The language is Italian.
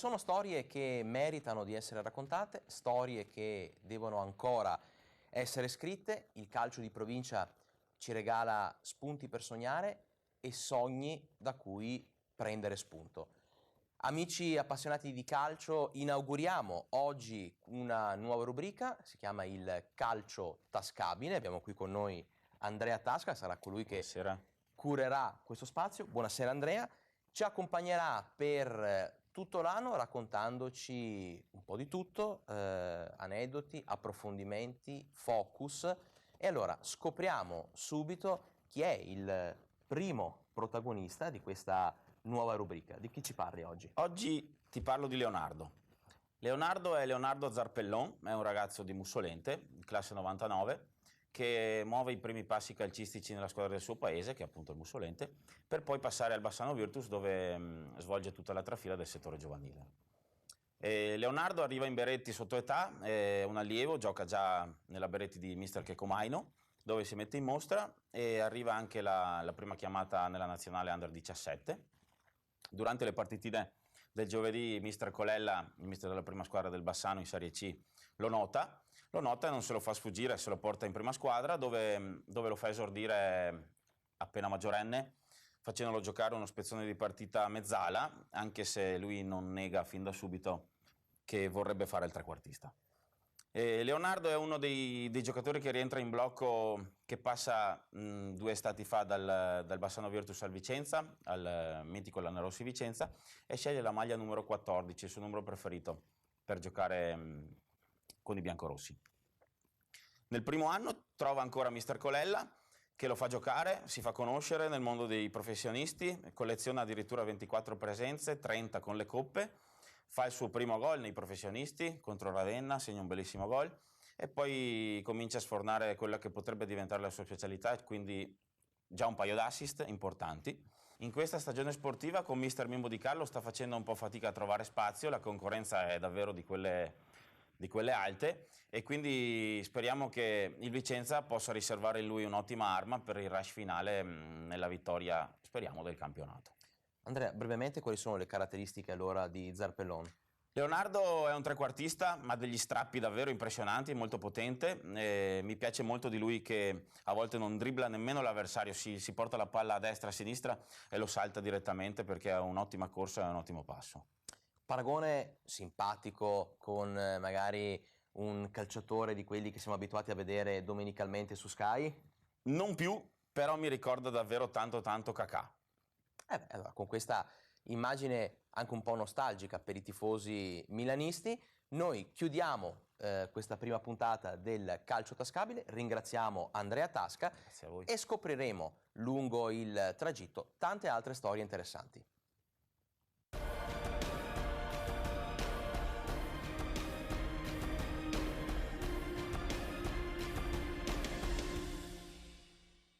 sono storie che meritano di essere raccontate, storie che devono ancora essere scritte. Il calcio di provincia ci regala spunti per sognare e sogni da cui prendere spunto. Amici appassionati di calcio, inauguriamo oggi una nuova rubrica, si chiama il calcio tascabile. Abbiamo qui con noi Andrea Tasca, sarà colui che curerà questo spazio. Buonasera Andrea, ci accompagnerà per tutto l'anno raccontandoci un po' di tutto, aneddoti, approfondimenti, focus. E allora scopriamo subito chi è il primo protagonista di questa nuova rubrica. Di chi ci parli oggi? Oggi ti parlo di Leonardo. Leonardo è Leonardo Zarpellon, è un ragazzo di Mussolente, classe 99, che muove i primi passi calcistici nella squadra del suo paese, che è appunto il Mussolente, per poi passare al Bassano Virtus, dove svolge tutta la trafila del settore giovanile. Leonardo arriva in Beretti sotto età, è un allievo, gioca già nella Beretti di mister Checomaino, dove si mette in mostra, e arriva anche la prima chiamata nella nazionale Under 17. Durante le partitine del giovedì mister Colella, il mister della prima squadra del Bassano in Serie C, lo nota e non se lo fa sfuggire, se lo porta in prima squadra, dove lo fa esordire appena maggiorenne, facendolo giocare uno spezzone di partita a mezzala, anche se lui non nega fin da subito che vorrebbe fare il trequartista. Leonardo è uno dei giocatori che rientra in blocco, che passa 2 estati fa dal Bassano Virtus al Vicenza, al mitico Lanerossi Vicenza, e sceglie la maglia numero 14, il suo numero preferito per giocare con i biancorossi. Nel primo anno trova ancora mister Colella, che lo fa giocare, si fa conoscere nel mondo dei professionisti, colleziona addirittura 24 presenze, 30 con le coppe, fa il suo primo gol nei professionisti contro Ravenna, segna un bellissimo gol e poi comincia a sfornare quella che potrebbe diventare la sua specialità, quindi già un paio d'assist importanti. In questa stagione sportiva con mister Mimmo Di Carlo sta facendo un po' fatica a trovare spazio, la concorrenza è davvero di quelle alte, e quindi speriamo che il Vicenza possa riservare in lui un'ottima arma per il rush finale nella vittoria, speriamo, del campionato. Andrea, brevemente quali sono le caratteristiche allora di Zarpellon? Leonardo è un trequartista, ma degli strappi davvero impressionanti, molto potente. Mi piace molto di lui che a volte non dribbla nemmeno l'avversario, si porta la palla a destra, a sinistra e lo salta direttamente, perché ha un'ottima corsa e un ottimo passo. Paragone simpatico con magari un calciatore di quelli che siamo abituati a vedere domenicalmente su Sky? Non più, però mi ricorda davvero tanto Kakà. Allora, con questa immagine anche un po' nostalgica per i tifosi milanisti, noi chiudiamo questa prima puntata del calcio tascabile, ringraziamo Andrea Tasca Grazie a voi. e scopriremo lungo il tragitto tante altre storie interessanti.